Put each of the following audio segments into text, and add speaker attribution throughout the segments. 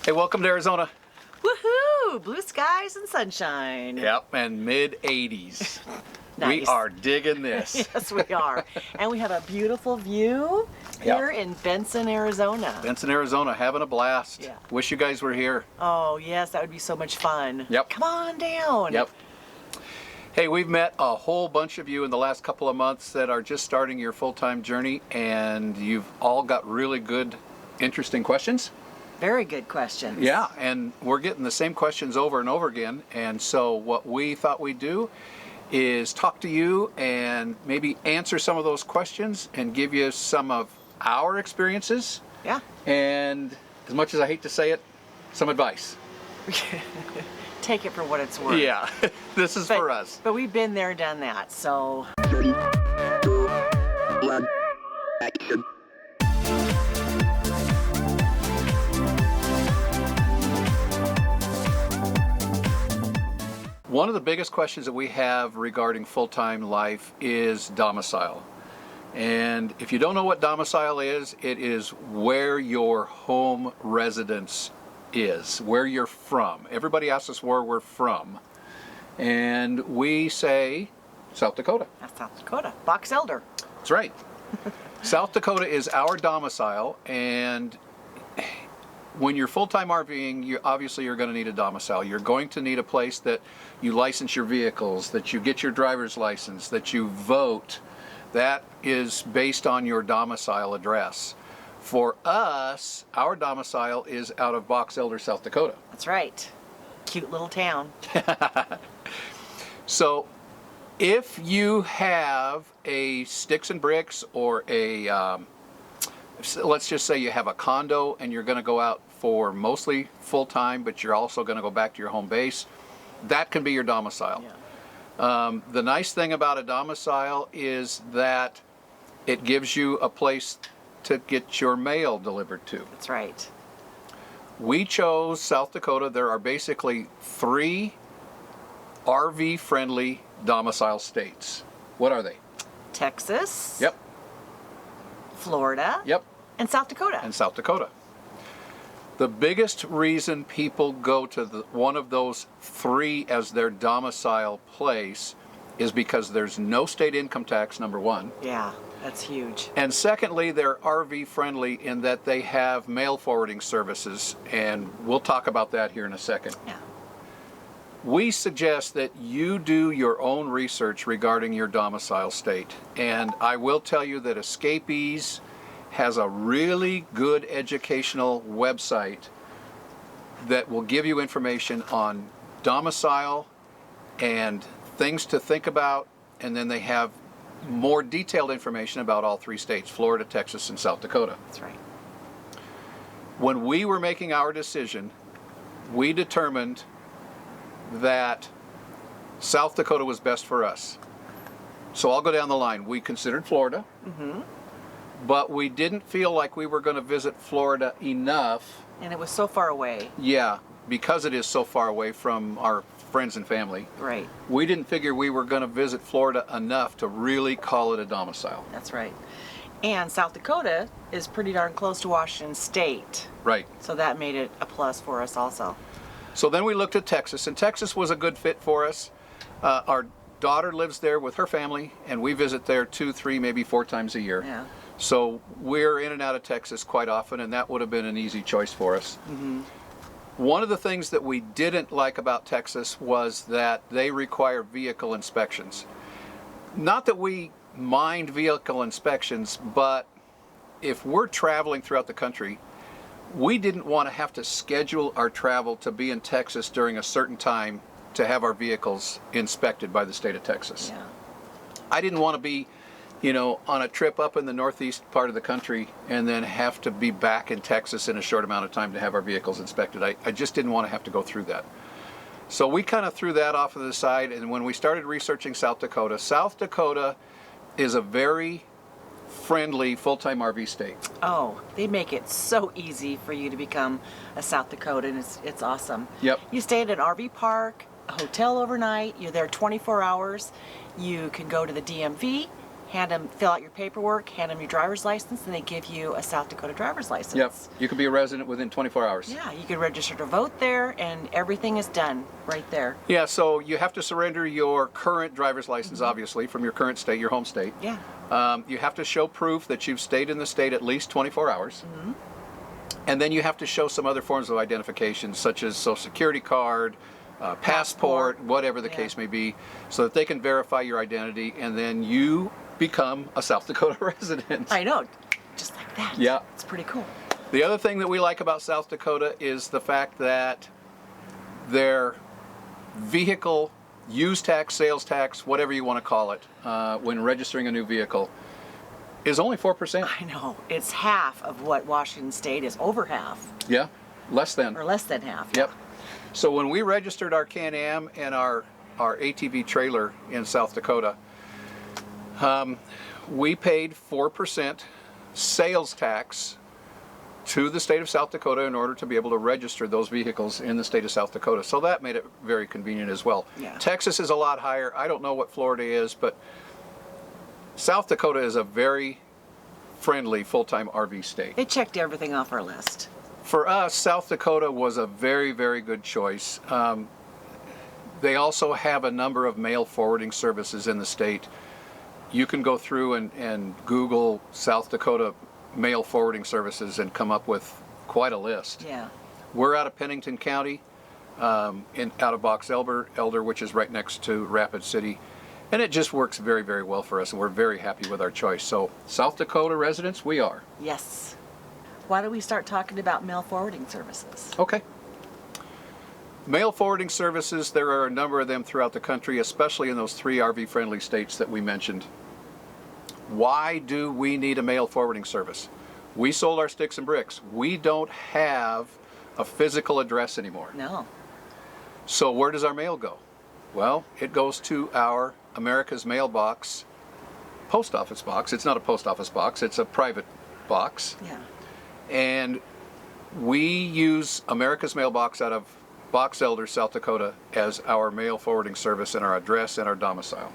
Speaker 1: Hey, welcome to Arizona.
Speaker 2: Woohoo! Blue skies and sunshine.
Speaker 1: Yep, and mid-80s.
Speaker 2: Nice.
Speaker 1: We are digging this.
Speaker 2: Yes, we are. And we have a beautiful view here in Benson, Arizona.
Speaker 1: Benson, Arizona, having a blast.
Speaker 2: Yeah.
Speaker 1: Wish you guys were here.
Speaker 2: Oh, yes, that would be so much fun.
Speaker 1: Yep.
Speaker 2: Come on down.
Speaker 1: Yep. Hey, we've met a whole bunch of you in the last couple of months that are just starting your full-time journey, and you've all got really good, interesting questions.
Speaker 2: Very good questions.
Speaker 1: Yeah, and we're getting the same questions over and over again, and so what we thought we'd do is talk to you and maybe answer some of those questions and give you some of our experiences.
Speaker 2: Yeah.
Speaker 1: And as much as I hate to say it, some advice.
Speaker 2: Take it for what it's worth.
Speaker 1: Yeah, this is for us.
Speaker 2: But we've been there, done that, so.
Speaker 3: 3, 2, 1, action.
Speaker 1: One of the biggest questions that we have regarding full-time life is domicile. And if you don't know what domicile is, it is where your home residence is, where you're from. Everybody asks us where we're from. And we say South Dakota.
Speaker 2: That's South Dakota. Box Elder.
Speaker 1: That's right. South Dakota is our domicile, and when you're full-time RVing, you're going to need a domicile. You're going to need a place that you license your vehicles, that you get your driver's license, that you vote. That is based on your domicile address. For us, our domicile is out of Box Elder, South Dakota.
Speaker 2: That's right. Cute little town.
Speaker 1: So if you have a sticks and bricks or a let's just say you have a condo and you're going to go out for mostly full-time, but you're also going to go back to your home base, that can be your domicile.
Speaker 2: Yeah.
Speaker 1: The nice thing about a domicile is that it gives you a place to get your mail delivered to.
Speaker 2: That's right.
Speaker 1: We chose South Dakota. There are basically 3 RV-friendly domicile states. What are they?
Speaker 2: Texas.
Speaker 1: Yep.
Speaker 2: Florida.
Speaker 1: Yep.
Speaker 2: And South Dakota.
Speaker 1: And South Dakota. The biggest reason people go to one of those 3 as their domicile place is because there's no state income tax, number one.
Speaker 2: Yeah, that's huge.
Speaker 1: And secondly, they're RV friendly in that they have mail forwarding services, and we'll talk about that here in a second.
Speaker 2: Yeah.
Speaker 1: We suggest that you do your own research regarding your domicile state. And I will tell you that Escapees has a really good educational website that will give you information on domicile and things to think about, and then they have more detailed information about all 3 states, Florida, Texas, and South Dakota.
Speaker 2: That's right.
Speaker 1: When we were making our decision, we determined that South Dakota was best for us. So I'll go down the line. We considered Florida.
Speaker 2: Mm-hmm.
Speaker 1: But we didn't feel like we were going to visit Florida enough.
Speaker 2: And it was so far away.
Speaker 1: Yeah, because it is so far away from our friends and family.
Speaker 2: Right.
Speaker 1: We didn't figure we were going to visit Florida enough to really call it a domicile.
Speaker 2: That's right. And South Dakota is pretty darn close to Washington State.
Speaker 1: Right.
Speaker 2: So that made it a plus for us also.
Speaker 1: So then we looked at Texas, and Texas was a good fit for us. Our daughter lives there with her family, and we visit there 2, 3, maybe 4 times a year.
Speaker 2: Yeah.
Speaker 1: So we're in and out of Texas quite often, and that would have been an easy choice for us.
Speaker 2: Mm-hmm.
Speaker 1: One of the things that we didn't like about Texas was that they require vehicle inspections. Not that we mind vehicle inspections, but if we're traveling throughout the country, we didn't want to have to schedule our travel to be in Texas during a certain time to have our vehicles inspected by the state of Texas.
Speaker 2: Yeah.
Speaker 1: I didn't want to be, on a trip up in the northeast part of the country and then have to be back in Texas in a short amount of time to have our vehicles inspected. I just didn't want to have to go through that. So we kind of threw that off to the side, and when we started researching South Dakota is a very friendly full-time RV state.
Speaker 2: Oh, they make it so easy for you to become a South Dakotan. It's awesome.
Speaker 1: Yep.
Speaker 2: You stay at an RV park, a hotel overnight. You're there 24 hours. You can go to the DMV, fill out your paperwork, hand them your driver's license, and they give you a South Dakota driver's license.
Speaker 1: Yep. You could be a resident within 24 hours.
Speaker 2: Yeah, you can register to vote there, and everything is done right there.
Speaker 1: Yeah, so you have to surrender your current driver's license, obviously, from your current state, your home state.
Speaker 2: Yeah.
Speaker 1: You have to show proof that you've stayed in the state at least 24 hours. And then you have to show some other forms of identification, such as Social Security card, passport, whatever the case may be, so that they can verify your identity, and then you become a South Dakota resident.
Speaker 2: I know, just like that.
Speaker 1: Yeah.
Speaker 2: It's pretty cool.
Speaker 1: The other thing that we like about South Dakota is the fact that their vehicle use tax, sales tax, whatever you want to call it, when registering a new vehicle, is only 4%.
Speaker 2: I know. It's half of what Washington State is, over half,
Speaker 1: Yeah, less than.
Speaker 2: or less than half.
Speaker 1: Yep. So when we registered our Can-Am and our ATV trailer in South Dakota, we paid 4% sales tax to the state of South Dakota in order to be able to register those vehicles in the state of South Dakota. So that made it very convenient as well.
Speaker 2: Yeah.
Speaker 1: Texas is a lot higher. I don't know what Florida is, but South Dakota is a very friendly full-time RV state.
Speaker 2: It checked everything off our list.
Speaker 1: For us, South Dakota was a very, very good choice. They also have a number of mail forwarding services in the state. You can go through and Google South Dakota mail forwarding services and come up with quite a list.
Speaker 2: Yeah.
Speaker 1: We're out of Pennington County, out of Box Elder, which is right next to Rapid City. And it just works very, very well for us, and we're very happy with our choice. So, South Dakota residents, we are.
Speaker 2: Yes. Why don't we start talking about mail forwarding services?
Speaker 1: Okay. Mail forwarding services, there are a number of them throughout the country, especially in those 3 RV-friendly states that we mentioned. Why do we need a mail forwarding service? We sold our sticks and bricks. We don't have a physical address anymore.
Speaker 2: No.
Speaker 1: So where does our mail go? Well, it goes to our America's Mailbox post office box. It's not a post office box, it's a private box.
Speaker 2: Yeah.
Speaker 1: And we use America's Mailbox out of Box Elder, South Dakota, as our mail forwarding service and our address and our domicile.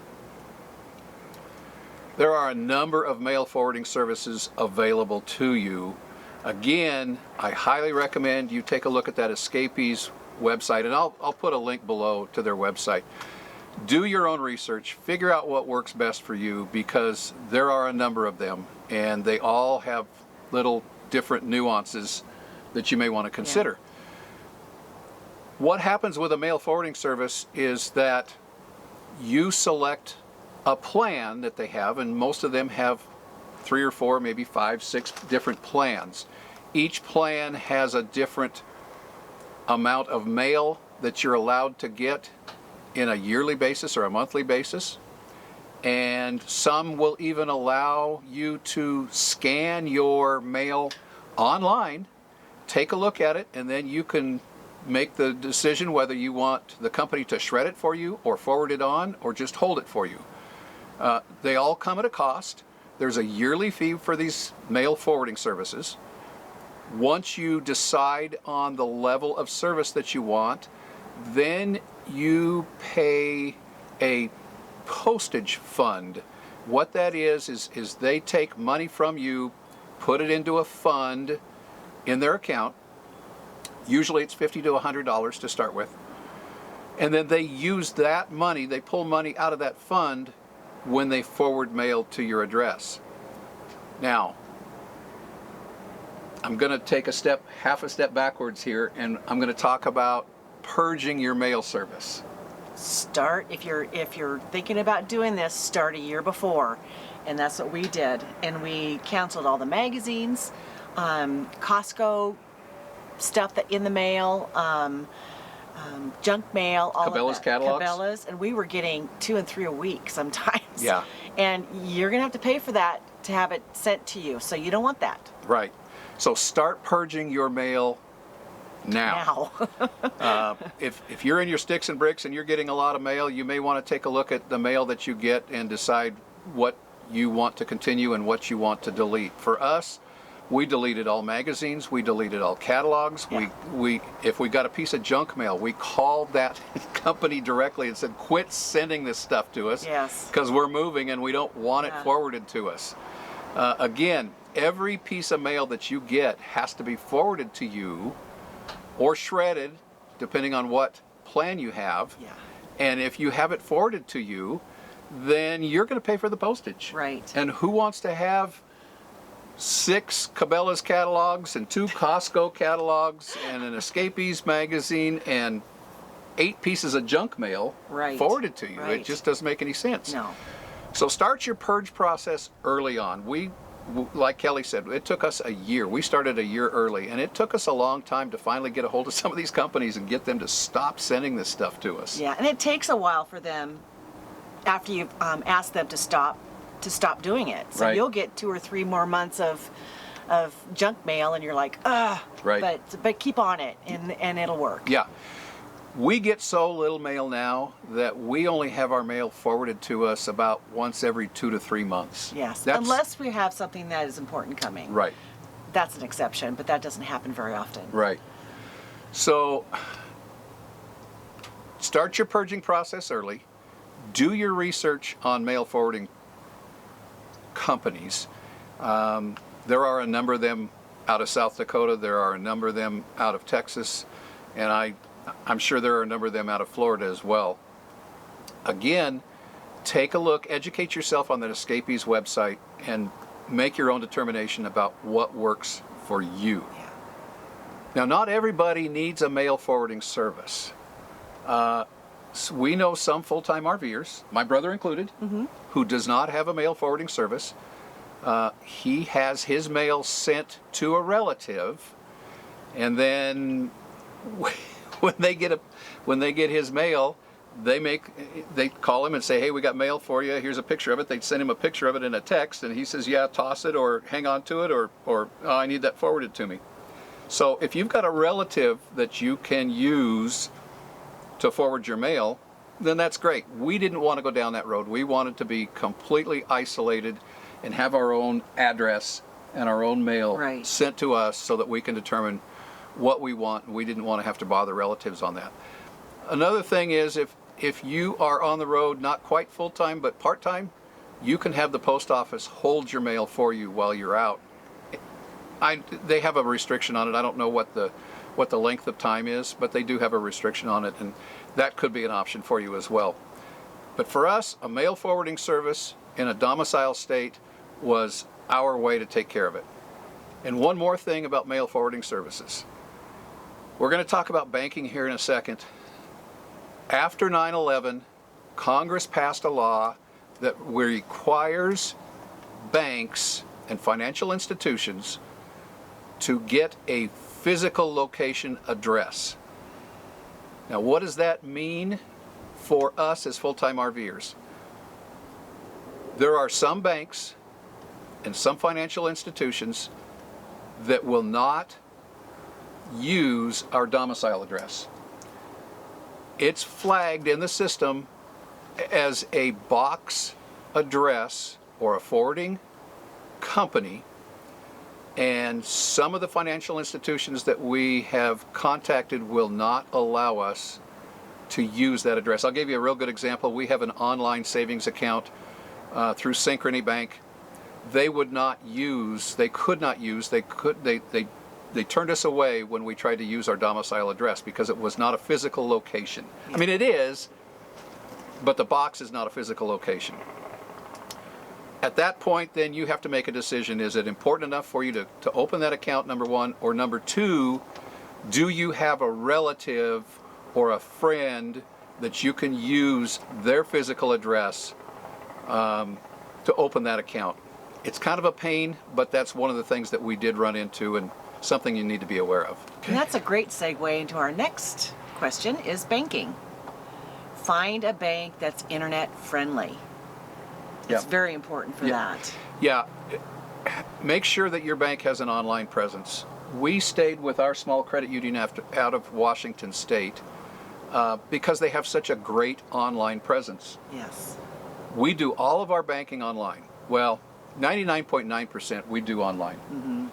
Speaker 1: There are a number of mail forwarding services available to you. Again, I highly recommend you take a look at that Escapees website, and I'll put a link below to their website. Do your own research, figure out what works best for you, because there are a number of them, and they all have little different nuances that you may want to consider. What happens with a mail forwarding service is that you select a plan that they have, and most of them have 3 or 4, maybe 5, 6 different plans. Each plan has a different amount of mail that you're allowed to get in a yearly basis or a monthly basis. And some will even allow you to scan your mail online, take a look at it, and then you can make the decision whether you want the company to shred it for you or forward it on or just hold it for you. They all come at a cost. There's a yearly fee for these mail forwarding services. Once you decide on the level of service that you want, then you pay a postage fund. What that is they take money from you, put it into a fund in their account. Usually it's $50 to $100 to start with. And then they use that money, they pull money out of that fund when they forward mail to your address. Now, I'm going to take half a step backwards here, and I'm going to talk about purging your mail service.
Speaker 2: If you're thinking about doing this, start a year before, and that's what we did. And we canceled all the magazines, Costco stuff that in the mail, junk mail, all
Speaker 1: Cabela's
Speaker 2: of that.
Speaker 1: catalogs?
Speaker 2: Cabela's, and we were getting 2 and 3 a week sometimes.
Speaker 1: Yeah.
Speaker 2: And you're gonna have to pay for that to have it sent to you, so you don't want that.
Speaker 1: Right. So start purging your mail now. If you're in your sticks and bricks and you're getting a lot of mail, you may want to take a look at the mail that you get and decide what you want to continue and what you want to delete. For us, We deleted all magazines. We deleted all catalogs.
Speaker 2: Yeah.
Speaker 1: If we got a piece of junk mail, we called that company directly and said, "Quit sending this stuff to us,
Speaker 2: Yes.
Speaker 1: because we're moving and we don't want it
Speaker 2: Yeah.
Speaker 1: forwarded to us." Again, every piece of mail that you get has to be forwarded to you or shredded, depending on what plan you have.
Speaker 2: Yeah.
Speaker 1: And if you have it forwarded to you, then you're going to pay for the postage.
Speaker 2: Right.
Speaker 1: And who wants to have 6 Cabela's catalogs and 2 Costco catalogs and an Escapees magazine and 8 pieces of junk mail
Speaker 2: Right.
Speaker 1: forwarded to you?
Speaker 2: Right.
Speaker 1: It just doesn't make any sense.
Speaker 2: No.
Speaker 1: So start your purge process early on. Like Kelly said, it took us a year. We started a year early, and it took us a long time to finally get a hold of some of these companies and get them to stop sending this stuff to us.
Speaker 2: Yeah, and it takes a while for them after you've asked them to stop doing it. So
Speaker 1: Right.
Speaker 2: you'll get 2 or 3 more months of junk mail, and you're like, ugh.
Speaker 1: Right.
Speaker 2: But keep on it, and it'll work.
Speaker 1: Yeah. We get so little mail now that we only have our mail forwarded to us about once every 2 to 3 months.
Speaker 2: Yes,
Speaker 1: That's,
Speaker 2: unless we have something that is important coming.
Speaker 1: Right,
Speaker 2: That's an exception, but that doesn't happen very often.
Speaker 1: right. So start your purging process early. Do your research on mail forwarding companies. There are a number of them out of South Dakota. There are a number of them out of Texas. And I'm sure there are a number of them out of Florida as well. Again, take a look, educate yourself on that Escapees website, and make your own determination about what works for you.
Speaker 2: Yeah.
Speaker 1: Now, not everybody needs a mail forwarding service. We know some full-time RVers, my brother included, who does not have a mail forwarding service. He has his mail sent to a relative, and then when they get his mail, they call him and say, "Hey, we got mail for you. Here's a picture of it." They'd send him a picture of it in a text, and he says, "Yeah, toss it or hang on to it, or oh, I need that forwarded to me." So if you've got a relative that you can use to forward your mail, then that's great. We didn't want to go down that road. We wanted to be completely isolated and have our own address and our own mail
Speaker 2: Right.
Speaker 1: sent to us so that we can determine what we want, and we didn't want to have to bother relatives on that. Another thing is, if you are on the road, not quite full-time but part-time, you can have the post office hold your mail for you while you're out. They have a restriction on it. I don't know what the length of time is, but they do have a restriction on it, and that could be an option for you as well. But for us, a mail forwarding service in a domicile state was our way to take care of it. And one more thing about mail forwarding services. We're going to talk about banking here in a second. After 9/11, Congress passed a law that requires banks and financial institutions to get a physical location address. Now, what does that mean for us as full-time RVers? There are some banks and some financial institutions that will not use our domicile address. It's flagged in the system as a box address or a forwarding company, and some of the financial institutions that we have contacted will not allow us to use that address. I'll give you a real good example. We have an online savings account through Synchrony Bank. They could not use, they turned us away when we tried to use our domicile address because it was not a physical location. I mean, it is, but the box is not a physical location. At that point, then you have to make a decision. Is it important enough for you to open that account, number one? Or number two, do you have a relative or a friend that you can use their physical address to open that account? It's kind of a pain, but that's one of the things that we did run into and something you need to be aware of.
Speaker 2: And that's a great segue into our next question, is banking. Find a bank that's internet friendly. It's
Speaker 1: Yeah.
Speaker 2: very important for that.
Speaker 1: Yeah, make sure that your bank has an online presence. We stayed with our small credit union out of Washington State because they have such a great online presence.
Speaker 2: Yes.
Speaker 1: We do all of our banking online. Well, 99.9% we do online.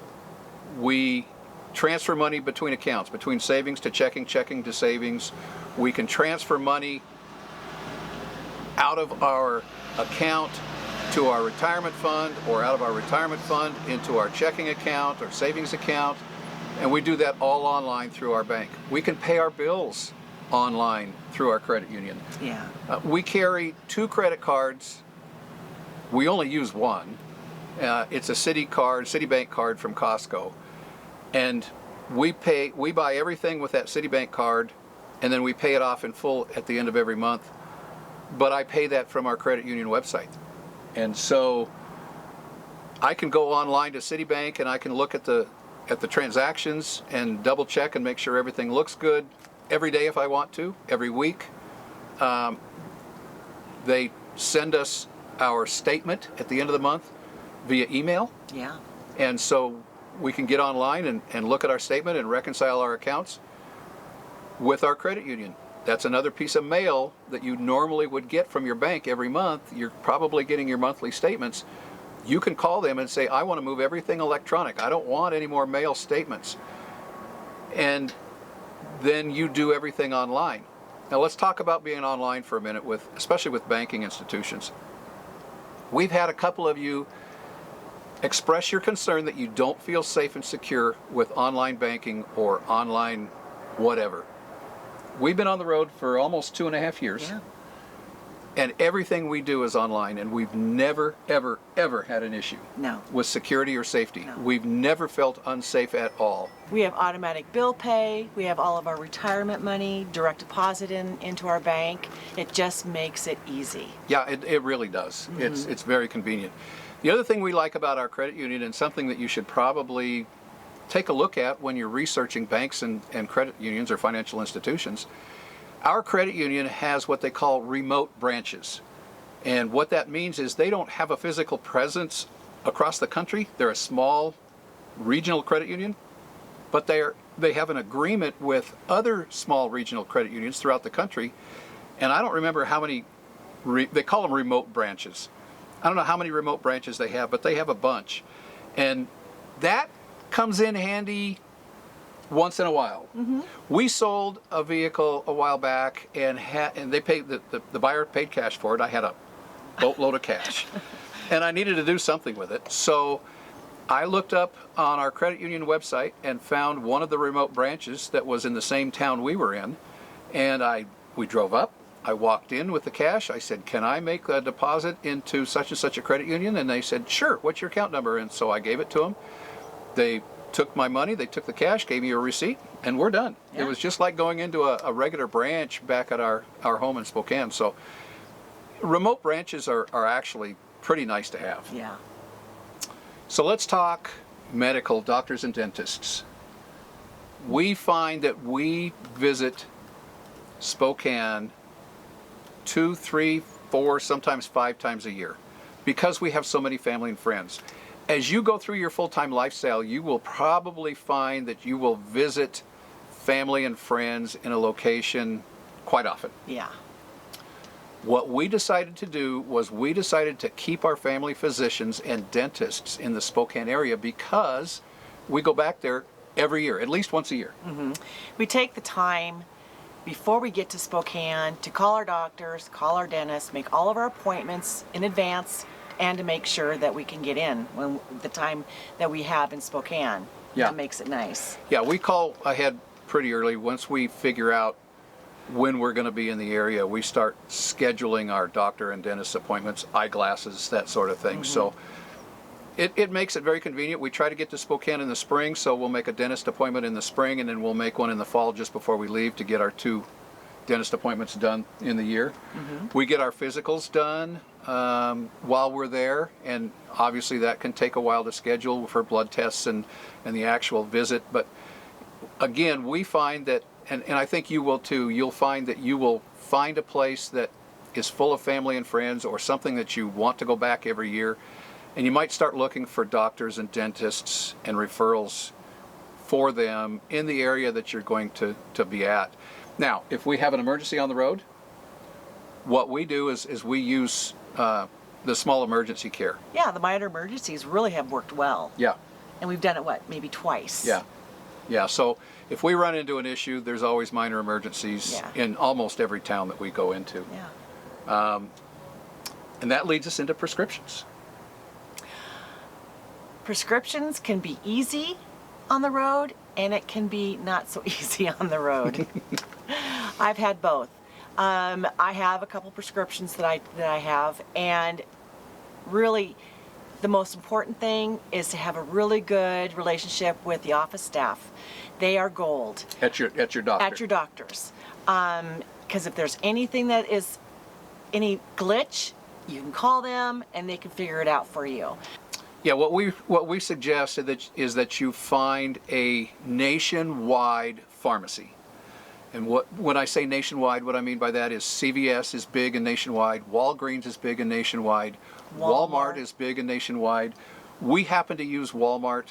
Speaker 1: We transfer money between accounts, between savings to checking, checking to savings. We can transfer money out of our account to our retirement fund, or out of our retirement fund into our checking account or savings account, and we do that all online through our bank. We can pay our bills online through our credit union.
Speaker 2: Yeah.
Speaker 1: We carry 2 credit cards. We only use one. It's a Citibank card from Costco, and we buy everything with that Citibank card, and then we pay it off in full at the end of every month. But I pay that from our credit union website. And so I can go online to Citibank and I can look at the transactions and double check and make sure everything looks good every day if I want to, every week. They send us our statement at the end of the month via email.
Speaker 2: Yeah.
Speaker 1: And so we can get online and look at our statement and reconcile our accounts with our credit union. That's another piece of mail that you normally would get from your bank every month. You're probably getting your monthly statements. You can call them and say, I want to move everything electronic. I don't want any more mail statements. And then you do everything online. Now let's talk about being online for a minute, especially with banking institutions. We've had a couple of you express your concern that you don't feel safe and secure with online banking or online whatever. We've been on the road for almost 2.5 years.
Speaker 2: Yeah.
Speaker 1: And everything we do is online, and we've never, ever, ever had an issue
Speaker 2: No.
Speaker 1: with security or safety.
Speaker 2: No.
Speaker 1: We've never felt unsafe at all.
Speaker 2: We have automatic bill pay. We have all of our retirement money direct deposit into our bank. It just makes it easy.
Speaker 1: Yeah, it really does. It's very convenient. The other thing we like about our credit union, and something that you should probably take a look at when you're researching banks and credit unions or financial institutions, our credit union has what they call remote branches. And what that means is they don't have a physical presence across the country. They're a small regional credit union, but they have an agreement with other small regional credit unions throughout the country. And I don't remember how many, they call them remote branches. I don't know how many remote branches they have, but they have a bunch. And that comes in handy once in a while. We sold a vehicle a while back, and they paid the buyer paid cash for it. I had a boatload of cash, and I needed to do something with it. So I looked up on our credit union website and found one of the remote branches that was in the same town we were in, and we drove up. I walked in with the cash. I said, can I make a deposit into such and such a credit union? And they said, sure, what's your account number? And so I gave it to them. They took my money, they took the cash, gave me a receipt, and we're done.
Speaker 2: Yeah.
Speaker 1: It was just like going into a regular branch back at our home in Spokane. So remote branches are actually pretty nice to have.
Speaker 2: Yeah.
Speaker 1: So let's talk medical, doctors and dentists. We find that we visit Spokane 2, 3, 4, sometimes 5 times a year because we have so many family and friends. As you go through your full-time lifestyle, you will probably find that you will visit family and friends in a location quite often.
Speaker 2: Yeah.
Speaker 1: What we decided to do was we decided to keep our family physicians and dentists in the Spokane area because we go back there every year, at least once a year.
Speaker 2: We take the time before we get to Spokane to call our doctors, call our dentists, make all of our appointments in advance, and to make sure that we can get in when the time that we have in Spokane.
Speaker 1: Yeah.
Speaker 2: That makes it nice.
Speaker 1: Yeah, we call ahead pretty early. Once we figure out when we're going to be in the area, we start scheduling our doctor and dentist appointments, eyeglasses, that sort of thing. So it makes it very convenient. We try to get to Spokane in the spring, so we'll make a dentist appointment in the spring, and then we'll make one in the fall just before we leave to get our 2 dentist appointments done in the year. We get our physicals done while we're there, and obviously that can take a while to schedule for blood tests and the actual visit. But again, we find that, and I think you will too, you'll find that you will find a place that is full of family and friends, or something that you want to go back every year, and you might start looking for doctors and dentists and referrals for them in the area that you're going to be at. Now, if we have an emergency on the road, what we do is we use the small emergency care.
Speaker 2: Yeah, the minor emergencies really have worked well.
Speaker 1: Yeah.
Speaker 2: And we've done it, what, maybe twice?
Speaker 1: Yeah. Yeah, so if we run into an issue, there's always minor emergencies
Speaker 2: Yeah.
Speaker 1: in almost every town that we go into.
Speaker 2: Yeah.
Speaker 1: And that leads us into prescriptions.
Speaker 2: Prescriptions can be easy on the road, and it can be not so easy on the road. I've had both. I have a couple prescriptions that I have, and really the most important thing is to have a really good relationship with the office staff. They are gold.
Speaker 1: At your doctor.
Speaker 2: At your doctors. Because if there's anything that is any glitch, you can call them and they can figure it out for you.
Speaker 1: Yeah, what we suggest is that you find a nationwide pharmacy. And when I say nationwide, what I mean by that is CVS is big and nationwide, Walgreens is big and nationwide, Walmart is big and nationwide. We happen to use Walmart,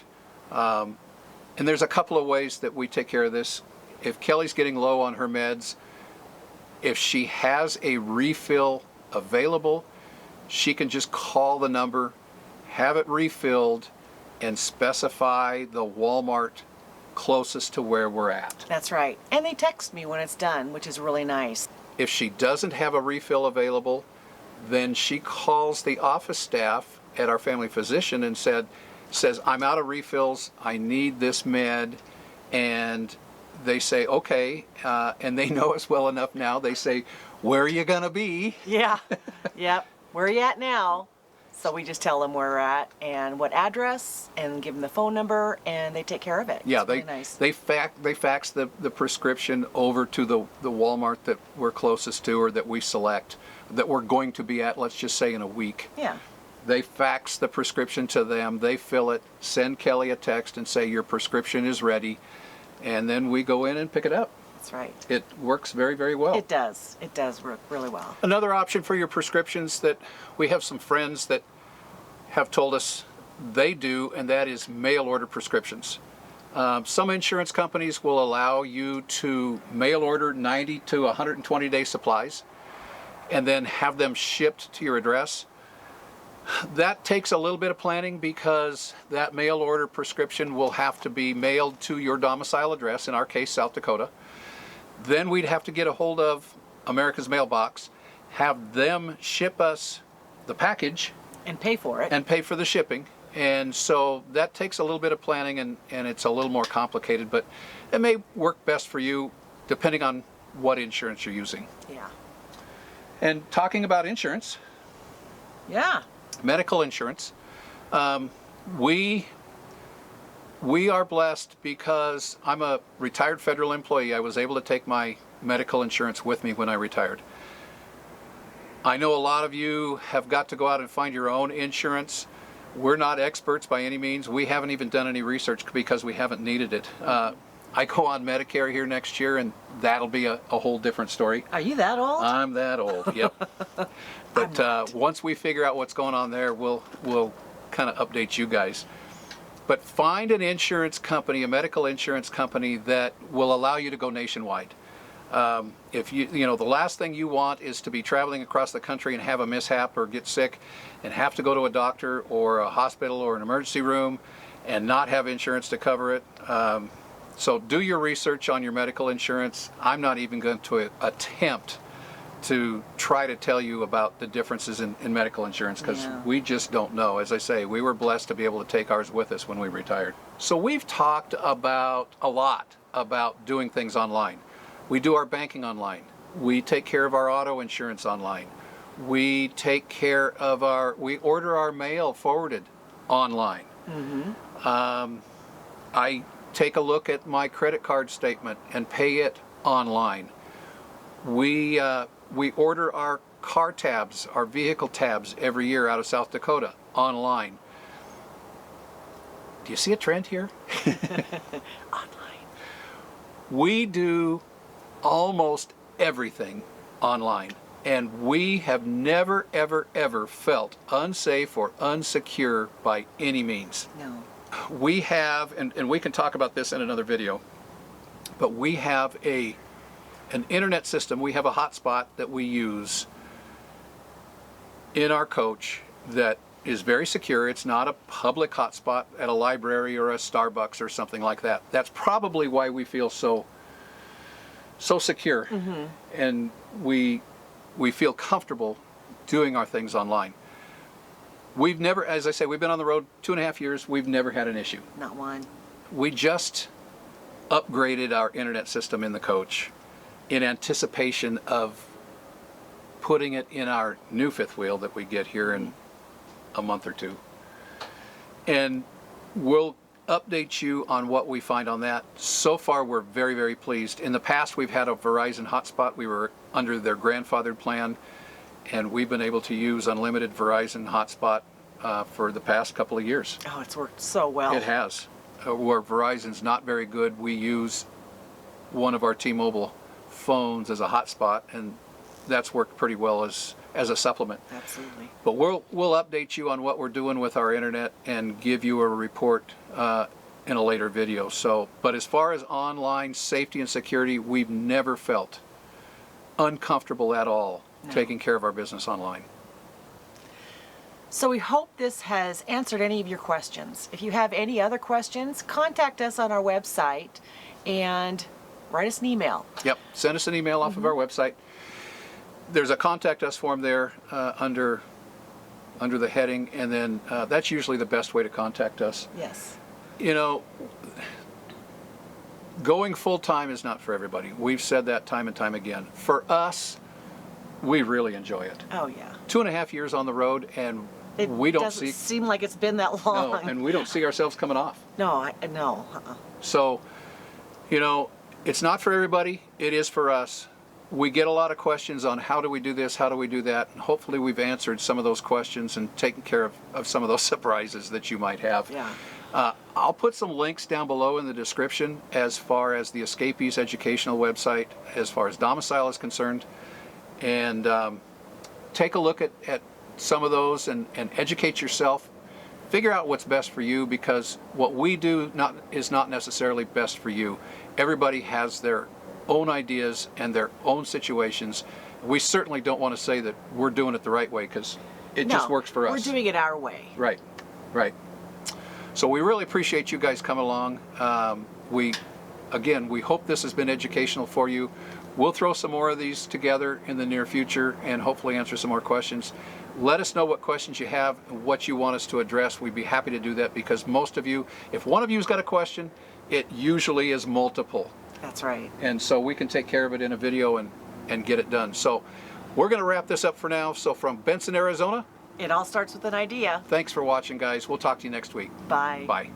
Speaker 1: and there's a couple of ways that we take care of this. If Kelly's getting low on her meds, if she has a refill available, she can just call the number, have it refilled, and specify the Walmart closest to where we're at.
Speaker 2: That's right. And they text me when it's done, which is really nice.
Speaker 1: If she doesn't have a refill available, then she calls the office staff at our family physician and says, I'm out of refills, I need this med, and they say, okay, and they know us well enough now, they say, where are you gonna be?
Speaker 2: Yeah. Yep. Where are you at now? So we just tell them where we're at and what address, and give them the phone number, and they take care of it.
Speaker 1: Yeah,
Speaker 2: it's really nice.
Speaker 1: they fax the prescription over to the Walmart that we're closest to or that we select, that we're going to be at, let's just say in a week.
Speaker 2: Yeah.
Speaker 1: They fax the prescription to them, they fill it, send Kelly a text and say your prescription is ready, and then we go in and pick it up.
Speaker 2: That's right.
Speaker 1: It works very, very well.
Speaker 2: It does. It does work really well.
Speaker 1: Another option for your prescriptions that we have some friends that have told us they do, and that is mail order prescriptions. Some insurance companies will allow you to mail order 90 to 120 day supplies and then have them shipped to your address. That takes a little bit of planning because that mail order prescription will have to be mailed to your domicile address, in our case, South Dakota. Then we'd have to get a hold of America's Mailbox, have them ship us the package
Speaker 2: And pay for it.
Speaker 1: and pay for the shipping. And so that takes a little bit of planning, and it's a little more complicated, but it may work best for you depending on what insurance you're using.
Speaker 2: Yeah.
Speaker 1: And talking about insurance,
Speaker 2: Yeah.
Speaker 1: medical insurance, we are blessed because I'm a retired federal employee. I was able to take my medical insurance with me when I retired. I know a lot of you have got to go out and find your own insurance. We're not experts by any means. We haven't even done any research because we haven't needed it. I go on Medicare here next year, and that'll be a whole different story.
Speaker 2: Are you that old?
Speaker 1: I'm that old, yep. But once we figure out what's going on there, we'll kind of update you guys. But find an insurance company, a medical insurance company that will allow you to go nationwide. If the last thing you want is to be traveling across the country and have a mishap or get sick and have to go to a doctor or a hospital or an emergency room and not have insurance to cover it. So do your research on your medical insurance. I'm not even going to attempt to try to tell you about the differences in medical insurance because we just don't know. As I say, we were blessed to be able to take ours with us when we retired. So we've talked a lot about doing things online. We do our banking online. We take care of our auto insurance online. We take care of we order our mail forwarded online. Mm-hmm. I take a look at my credit card statement and pay it online. We order our car tabs, our vehicle tabs every year out of South Dakota online. Do you see a trend here?
Speaker 2: Online.
Speaker 1: We do almost everything online, and we have never, ever, ever felt unsafe or unsecure by any means.
Speaker 2: No.
Speaker 1: We have, and we can talk about this in another video, but we have an internet system, we have a hotspot that we use in our coach that is very secure. It's not a public hotspot at a library or a Starbucks or something like that. That's probably why we feel so secure, and we feel comfortable doing our things online. We've never, as I say, we've been on the road 2.5 years. We've never had an issue.
Speaker 2: Not one.
Speaker 1: We just upgraded our internet system in the coach in anticipation of putting it in our new fifth wheel that we get here in a month or two. And we'll update you on what we find on that. So far, we're very, very pleased. In the past, we've had a Verizon hotspot. We were under their grandfathered plan, and we've been able to use unlimited Verizon hotspot for the past couple of years.
Speaker 2: Oh, it's worked so well.
Speaker 1: It has. Where Verizon's not very good, we use one of our T-Mobile phones as a hotspot, and that's worked pretty well as a supplement.
Speaker 2: Absolutely.
Speaker 1: But we'll update you on what we're doing with our internet and give you a report in a later video. So, but as far as online safety and security, we've never felt uncomfortable at all taking care of our business online.
Speaker 2: So we hope this has answered any of your questions. If you have any other questions, contact us on our website and write us an email.
Speaker 1: Yep, send us an email off of our website. There's a contact us form there under the heading, and then that's usually the best way to contact us.
Speaker 2: Yes.
Speaker 1: You know, going full-time is not for everybody. We've said that time and time again. For us, we really enjoy it.
Speaker 2: Oh, yeah.
Speaker 1: 2.5 years on the road, and
Speaker 2: It
Speaker 1: we don't
Speaker 2: doesn't
Speaker 1: see
Speaker 2: seem like it's been that long.
Speaker 1: no, and we don't see ourselves coming off.
Speaker 2: No.
Speaker 1: So, you know, it's not for everybody. It is for us. We get a lot of questions on how do we do this, how do we do that, and hopefully we've answered some of those questions and taken care of some of those surprises that you might have.
Speaker 2: Yeah.
Speaker 1: I'll put some links down below in the description as far as the Escapees educational website, as far as domicile is concerned, and take a look at some of those and educate yourself. Figure out what's best for you, because what we do is not necessarily best for you. Everybody has their own ideas and their own situations. We certainly don't want to say that we're doing it the right way, because it just works for us.
Speaker 2: We're doing it our way.
Speaker 1: Right, right. So we really appreciate you guys coming along. We hope this has been educational for you. We'll throw some more of these together in the near future and hopefully answer some more questions. Let us know what questions you have and what you want us to address. We'd be happy to do that, because most of you, if one of you's got a question, it usually is multiple.
Speaker 2: That's right.
Speaker 1: And so we can take care of it in a video and get it done. So we're going to wrap this up for now. So from Benson, Arizona,
Speaker 2: It all starts with an idea.
Speaker 1: thanks for watching, guys. We'll talk to you next week.
Speaker 2: Bye.
Speaker 1: Bye.